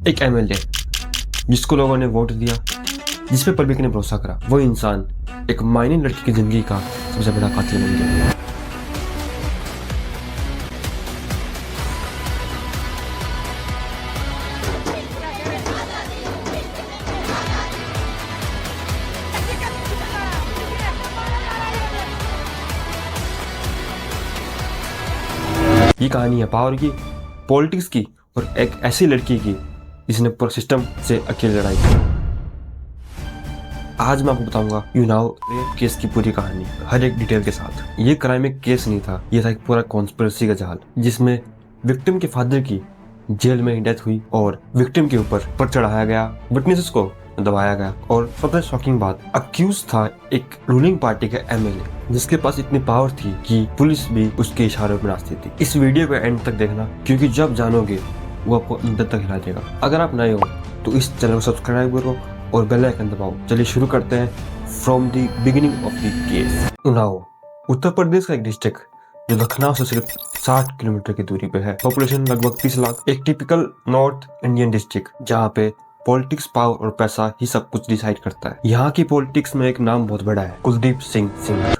एक एमएलए जिसको लोगों ने वोट दिया, जिस पे पब्लिक ने भरोसा करा, वो इंसान एक माइनर लड़की की जिंदगी का सबसे बड़ा कातिल बन गया। ये कहानी है पावर की, पॉलिटिक्स की और एक ऐसी लड़की की जिसने पूरे सिस्टम से अकेले लड़ाई की। आज मैं आपको बताऊंगा यूनाव रेप केस की पूरी कहानी हर एक डिटेल के साथ। ये क्राइम एक केस नहीं था, ये था एक पूरा कॉन्स्पिरेसी का जाल जिसमें विक्टिम के फादर की जेल में डेथ हुई और विक्टिम के ऊपर चढ़ाया गया, विटनेसेस को दबाया गया और सबसे शॉकिंग बात, अक्यूज था एक रूलिंग पार्टी का एमएलए जिसके पास इतनी पावर थी कि पुलिस भी उसके इशारों पर नाचती थी। इस वीडियो को एंड तक देखना क्योंकि जब जानोगे वो आपको अंदर तक हिला देगा। अगर आप नए हो तो इस चैनल को सब्सक्राइब करो और बेल आइकन दबाओ। चलिए शुरू करते हैं from the beginning of the case. Unnao Uttar Pradesh का एक डिस्ट्रिक्ट जो लखनऊ से सिर्फ 60 किलोमीटर की दूरी पे है। पॉपुलेशन लगभग 30 लाख। एक टिपिकल नॉर्थ इंडियन डिस्ट्रिक्ट जहाँ पे पॉलिटिक्स, पावर और पैसा ही सब कुछ डिसाइड करता है। यहाँ की पॉलिटिक्स में एक नाम बहुत बड़ा है, कुलदीप सिंह सेंगर।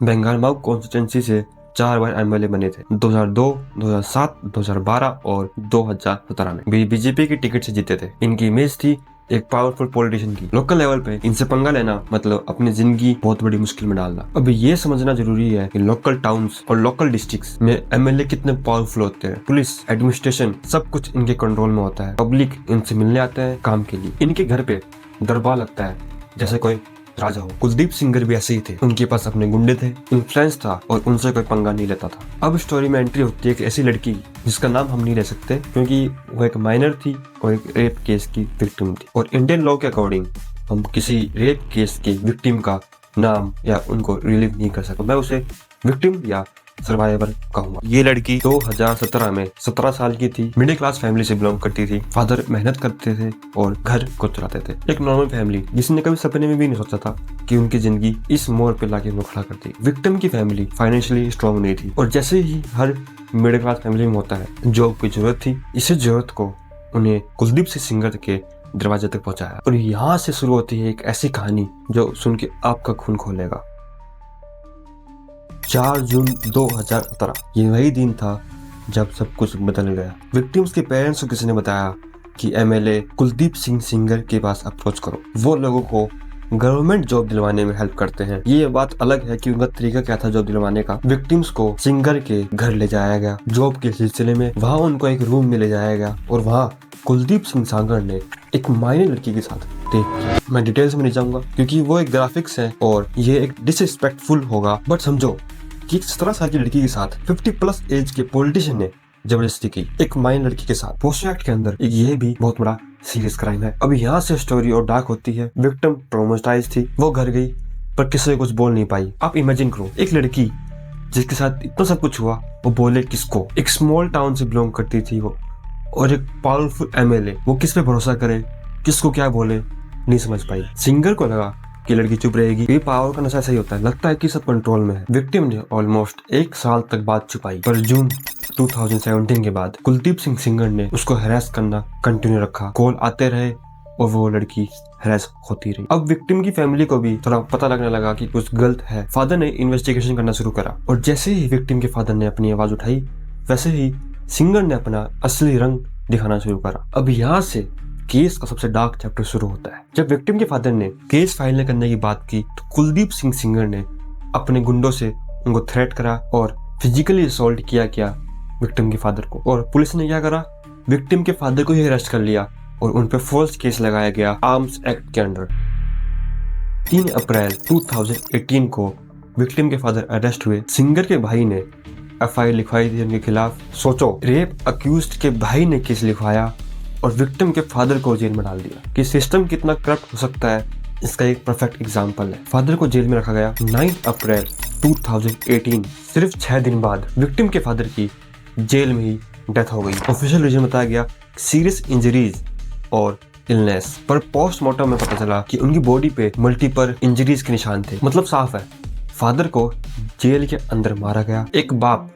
बेंगालमाऊ कॉन्स्टिट्यूंसी से 4 बार एमएलए बने थे, 2002, 2007, 2012 और 2017 में बीजेपी की टिकट से जीते थे। इनकी इमेज थी एक पावरफुल पॉलिटिशियन की। लोकल लेवल पे इनसे पंगा लेना मतलब अपनी जिंदगी बहुत बड़ी मुश्किल में डालना। अब ये समझना जरूरी है कि लोकल टाउन्स और लोकल डिस्ट्रिक्ट्स में एमएलए कितने पावरफुल होते हैं। पुलिस, एडमिनिस्ट्रेशन सब कुछ इनके कंट्रोल में होता है। पब्लिक इनसे मिलने आते हैं काम के लिए। इनके घर पे दरबार लगता है जैसे कोई राजा हो। कुलदीप सिंगर भी ऐसे ही थे, उनके पास अपने गुंडे थे, इन्फ्लुएंस था और उनसे कोई पंगा नहीं लेता था। अब स्टोरी में एंट्री होती है एक ऐसी लड़की जिसका नाम हम नहीं ले सकते क्योंकि वो एक माइनर थी और एक रेप केस की विक्टिम थी। और इंडियन लॉ के अकॉर्डिंग हम किसी रेप केस की विक्टिम का नाम या उनको रिलीव नहीं कर सकते। मैं उसे विक्टिम या सर्वाइवर कहूंगा। ये लड़की 2017 में 17 साल की थी, मिडिल क्लास फैमिली से बिलोंग करती थी। फादर मेहनत करते थे और घर को चलाते थे। एक नॉर्मल फैमिली जिसने कभी सपने में भी नहीं सोचा था कि उनकी जिंदगी इस मोड़ पे लाके उनको खड़ा करती। विक्टिम की फैमिली फाइनेंशियली स्ट्रॉन्ग नहीं थी और जैसे ही हर मिडिल क्लास फैमिली में होता है, जॉब की जरूरत थी। इसी जरूरत को उन्हें कुलदीप सिंह सेंगर के दरवाजे तक पहुंचाया और यहाँ से शुरू होती है एक ऐसी कहानी जो सुन के आपका खून खोलेगा। 4 जून 2017 ये वही दिन था जब सब कुछ बदल गया। विक्टिम्स के पेरेंट्स को किसी ने बताया कि एमएलए कुलदीप सिंह सेंगर के पास अप्रोच करो, वो लोगों को गवर्नमेंट जॉब दिलवाने में हेल्प करते हैं। ये बात अलग है कि उनका तरीका क्या था जॉब दिलवाने का। विक्टिम्स को सिंगर के घर ले जाया गया जॉब के सिलसिले में। वहाँ उनको एक रूम में ले जाया गया और वहाँ कुलदीप सिंह सेंगर ने एक माइनर लड़की के साथ रेप किया। मैं डिटेल्स में नहीं जाऊंगा क्योंकि वो एक ग्राफिक्स है और ये एक डिसरिस्पेक्टफुल होगा, बट समझो कि 17 साल की लड़की के साथ 50+ एज के पॉलिटिशियन ने जबरदस्ती की एक माइनर लड़की के साथ। पोस्को एक्ट के अंदर ये भी बहुत बड़ा सीरियस क्राइम है। अभी यहाँ से स्टोरी और डार्क होती है। विक्टिम ट्रॉमेटाइज्ड थी, वो घर गई पर किसी से कुछ बोल नहीं पाई। आप इमेजिन करो एक लड़की जिसके साथ इतना सब कुछ हुआ, वो बोले किसको? एक स्मॉल टाउन से बिलोंग करती थी वो और एक पावरफुल एमएलए, वो किस पे भरोसा करे, किसको क्या बोले, नहीं समझ पाई। सिंगर को लगा कि लड़की चुप रहेगी। ये पावर का नशा सही होता है, लगता है कि सब कंट्रोल में है। विक्टिम ने ऑलमोस्ट 1 साल तक बात छुपाई पर जून 2017 के बाद कुलदीप सिंह सेंगर ने उसको हैरेस करना कंटिन्यू रखा। कॉल आते रहे और वो लड़की हैरेस होती रही। अब विक्टिम की फैमिली को भी थोड़ा पता लगने लगा कि कुछ गलत है। फादर ने इन्वेस्टिगेशन करना शुरू करा और जैसे ही विक्टिम के फादर ने अपनी आवाज उठाई वैसे ही सिंगर ने अपना असली रंग दिखाना शुरू करा। अब यहाँ से केस का सबसे डार्क चैप्टर शुरू होता है। जब विक्टिम के फादर ने केस फाइल न करने की बात की तो कुलदीप सिंह सेंगर ने अपने गुंडों से उनको थ्रेट करा और फिजिकली असॉल्ट किया विक्टिम के फादर को। और पुलिस ने क्या करा, विक्टिम के फादर को ही अरेस्ट कर लिया और उन पर फॉल्स केस लगाया गया आर्म्स एक्ट के अंडर। 3 अप्रैल 2018 को विक्टिम के फादर अरेस्ट हुए। सिंगर के भाई ने एफआईआर लिखवाई थी उनके खिलाफ। सोचो, रेप अक्यूज्ड के भाई ने केस लिखवाया और विक्टिम के फादर को जेल में डाल दिया। कि सिस्टम कितना करप्ट हो सकता है इसका एक परफेक्ट एग्जांपल है। फादर को जेल में रखा गया। 9 अप्रैल 2018 सिर्फ 6 दिन बाद विक्टिम के फादर की जेल में ही डेथ हो गई। ऑफिशियल रीजन बताया गया सीरियस इंजरीज और इलनेस, पर पोस्टमार्टम में पता चला कि उनकी बॉडी पे मल्टीपल इंजरीज के निशान थे। मतलब साफ है, फादर को जेल के अंदर मारा गया। एक बाप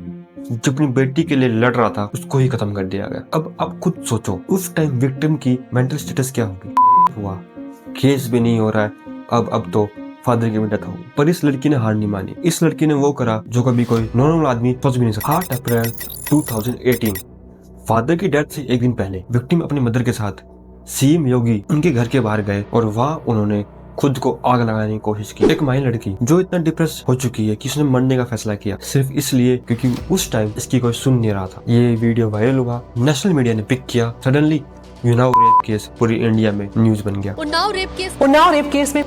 जो अपनी बेटी के लिए लड़ रहा था उसको ही खत्म कर दिया गया। अब आप खुद सोचो उस टाइम विक्टिम की मेंटल स्टेटस क्या होगी। हुआ केस भी नहीं हो रहा है, अब तो फादर की भी डेथ हो गई, पर इस लड़की ने हार नहीं मानी। इस लड़की ने वो करा जो कभी कोई नॉर्मल आदमी सोच भी नहीं सकता। 8 अप्रैल 2018 फादर की डेथ से एक दिन पहले विक्टिम अपनी मदर के साथ सीएम योगी उनके घर के बाहर गए और वहां उन्होंने खुद को आग लगाने की कोशिश की। एक माई लड़की जो इतना डिप्रेस हो चुकी है कि उसने मरने का फैसला किया सिर्फ इसलिए क्योंकि उस टाइम इसकी कोई सुन नहीं रहा था। ये वीडियो वायरल हुआ, नेशनल मीडिया ने पिक किया, सडनली उन्नाव रेप केस पूरी इंडिया में न्यूज बन गया। उन्नाव रेप केस में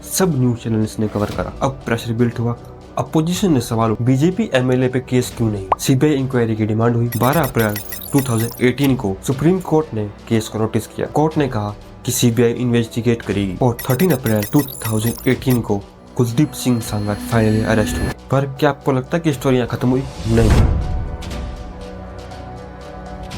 सब न्यूज चैनल्स ने कवर करा। अब प्रेशर बिल्ट हुआ, अपोजिशन ने सवाल बीजेपी एमएलए पे केस क्यों नहीं। सीबीआई इंक्वायरी की डिमांड हुई। 12 अप्रैल 2018 को सुप्रीम कोर्ट ने केस को नोटिस किया। कोर्ट ने कहा कि सीबीआई इन्वेस्टिगेट करेगी और 13 अप्रैल 2018 को कुलदीप सिंह सांगर फाइनली अरेस्ट हुए। पर क्या आपको लगता है कि स्टोरी यहाँ खत्म हुई? नहीं।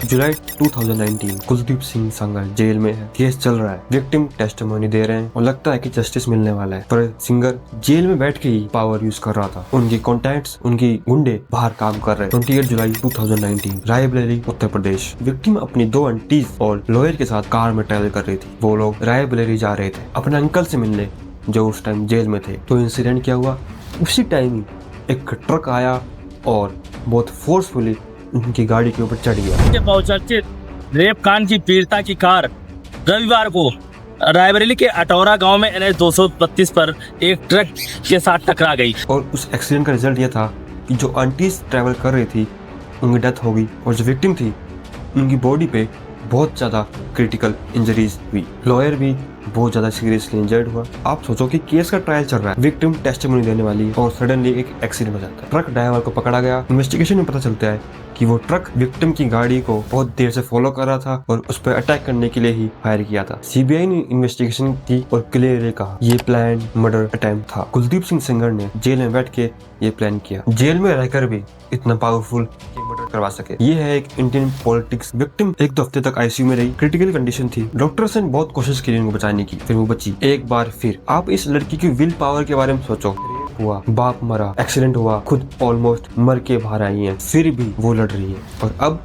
जुलाई 2019 कुलदीप सिंह सांगर जेल में है, केस चल रहा है, विक्टिम टेस्टिमोनी दे रहे हैं और लगता है कि जस्टिस मिलने वाला है। पर सिंगर जेल में बैठ के ही पावर यूज कर रहा था। उनकी कॉन्टैक्ट्स, उनकी गुंडे बाहर काम कर रहे हैं। 28 जुलाई 2019 रायबरेली उत्तर प्रदेश, विक्टिम अपनी 2 आंटीज और लॉयर के साथ कार में ट्रैवल कर रही थी। वो लोग रायबरेली जा रहे थे अपने अंकल से मिलने जो उस टाइम जेल में थे। तो इंसिडेंट क्या हुआ, उसी टाइम एक ट्रक आया और बहुत फोर्सफुली उनकी गाड़ी के ऊपर चढ़ गया। बहुचर्चित रेप कांड की पीड़िता की कार रविवार को रायबरेली के अटौरा गांव में NH 232 पर एक ट्रक के साथ टकरा गई और उस एक्सीडेंट का रिजल्ट यह था कि जो आंटीज ट्रैवल कर रही थी उनकी डेथ हो गई और जो विक्टिम थी उनकी बॉडी पे बहुत ज्यादा क्रिटिकल इंजरीज हुई। लॉयर भी बहुत ज्यादा सीरियसली इंजर्ड हुआ। आप सोचो कि केस का ट्रायल चल रहा है, विक्टिम टेस्टिमोनी देने वाली है और सडनली एक एक्सीडेंट हो जाता है। ट्रक ड्राइवर को पकड़ा गया। इन्वेस्टिगेशन में पता चलता है कि वो ट्रक विक्टिम की गाड़ी को बहुत देर से फॉलो कर रहा था और उस पर अटैक करने के लिए ही फायर किया था। सीबीआई ने इन्वेस्टिगेशन की और क्लियरली कहा ये प्लान मर्डर अटेम्प्ट था। कुलदीप सिंह सेंगर ने जेल में बैठ के ये प्लान किया, जेल में रहकर भी इतना पावरफुल मर्डर करवा सके। ये है एक इंडियन पॉलिटिक्स। विक्टिम 1-2 हफ्ते तक आईसीयू में रही, क्रिटिकल कंडीशन थी। डॉक्टर्स ने बहुत कोशिश की उनको बचाने की, फिर वो बची। एक बार फिर आप इस लड़की की विल पावर के बारे में सोचो। हुआ, बाप मरा, एक्सीडेंट हुआ, खुद ऑलमोस्ट मर के बाहर आई है, फिर भी वो लड़ रही है और अब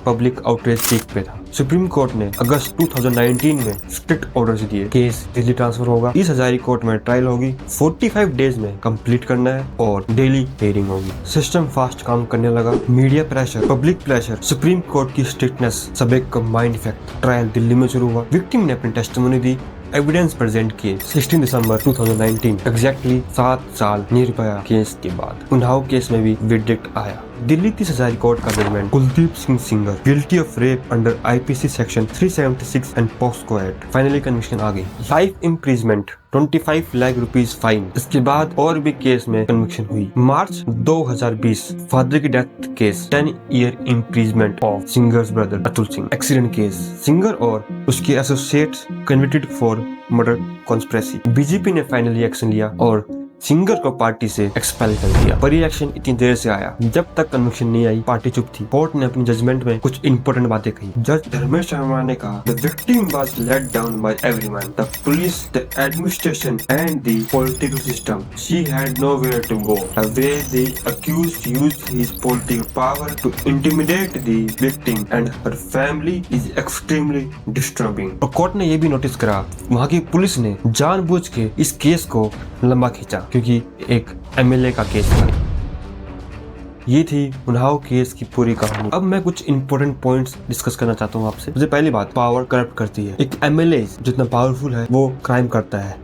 पब्लिक आउटरीच पीक पे था। सुप्रीम कोर्ट ने अगस्त 2019 में स्ट्रिक्ट ऑर्डर्स दिए, केस दिल्ली ट्रांसफर होगा, 30 हजारी कोर्ट में ट्रायल होगी, 45 डेज में कंप्लीट करना है और डेली हियरिंग होगी। सिस्टम फास्ट काम करने लगा। Media pressure, public pressure, supreme court की स्ट्रिक्टनेस सब एक कंबाइंड इफेक्ट। ट्रायल दिल्ली में शुरू हुआ। विक्टिम ने अपनी टेस्टिमोनी दी, एविडेंस प्रेजेंट किए। 16 दिसंबर 2019 एग्जैक्टली 7 साल निर्भया केस के बाद उन्नाव केस में भी विडिक्ट आया। दिल्ली 30 हजारी कोर्ट का judgement, Kuldeep Singh Sengar guilty of rape under IPC section 376 and POCSO act. Finally conviction आ गई। Life imprisonment, 25 lakh rupees fine. इसके बाद और भी केस में कन्विक्शन हुई। मार्च 2020 फादर की death case, 10 year imprisonment of Sengar's brother Atul Singh. Accident case, Sengar और उसके associates convicted for murder conspiracy. BJP ने फाइनली एक्शन लिया और सिंगर को पार्टी से एक्सपेल कर दिया। पर ये एक्शन इतनी देर से आया, जब तक कन्विक्शन नहीं आई पार्टी चुप थी। कोर्ट ने अपनी जजमेंट में कुछ इंपॉर्टेंट बातें कही। जज धर्मेश शर्मा ने कहा, the victim was let down by everyone, the police, the administration and the political system. She had nowhere to go. The way the accused used his political power to intimidate the victim and her family is extremely disturbing. और court ने यह भी notice करा वहाँ की police ने जानबूझ के इस केस को लंबा खींचा क्योंकि एक MLA का केस था। ये थी उन्नाव केस की पूरी कहानी। अब मैं कुछ इंपॉर्टेंट पॉइंट्स डिस्कस करना चाहता हूँ आपसे। सबसे पहली बात, पावर करप्ट करती है। एक MLA जितना पावरफुल है वो क्राइम करता है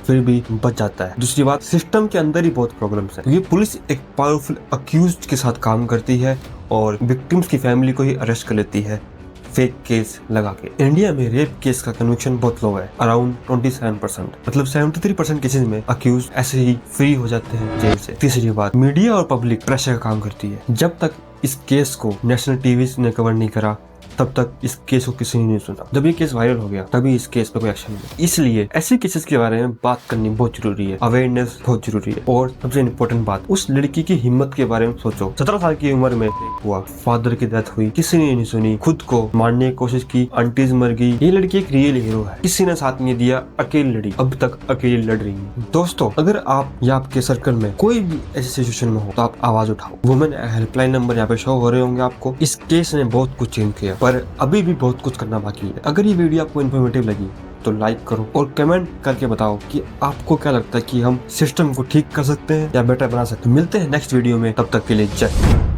फिर भी बच जाता है। दूसरी बात, सिस्टम के अंदर ही बहुत प्रॉब्लम्स है। ये पुलिस एक पावरफुल अक्यूज्ड के साथ काम करती है और विक्टिम्स की फैमिली को ही अरेस्ट कर लेती है फेक केस लगा के। इंडिया में रेप केस का कन्विक्शन बहुत लो है, अराउंड 27%। मतलब 73% केसेस में अक्यूज ऐसे ही फ्री हो जाते हैं जेल से। तीसरी बात, मीडिया और पब्लिक प्रेशर का काम करती है। जब तक इस केस को नेशनल टीवी ने कवर नहीं करा तब तक इस केस को किसी ने नहीं सुना। जब ये केस वायरल हो गया तभी इस केस पे कोई एक्शन नहीं। इसलिए ऐसे केसेस के बारे में बात करनी बहुत जरूरी है, अवेयरनेस बहुत जरूरी है। और सबसे इम्पोर्टेंट बात, उस लड़की की हिम्मत के बारे में सोचो। 17 साल की उम्र में हुआ, फादर की डेथ हुई, किसी ने नहीं सुनी, खुद को मारने की कोशिश की, आंटीज मर गई। ये लड़की एक रियल हीरो है, किसी ने साथ नहीं दिया, अकेली लड़ी, अब तक अकेली लड़ रही है। दोस्तों, अगर आप या आपके सर्कल में कोई भी ऐसी सिचुएशन में हो तो आप आवाज उठाओ। वुमेन हेल्पलाइन नंबर यहाँ पे शो हो रहे होंगे आपको। इस केस ने बहुत कुछ चेंज किया, पर अभी भी बहुत कुछ करना बाकी है। अगर ये वीडियो आपको इन्फॉर्मेटिव लगी तो लाइक करो और कमेंट करके बताओ कि आपको क्या लगता है कि हम सिस्टम को ठीक कर सकते हैं या बेटर बना सकते हैं। मिलते हैं नेक्स्ट वीडियो में, तब तक के लिए जय।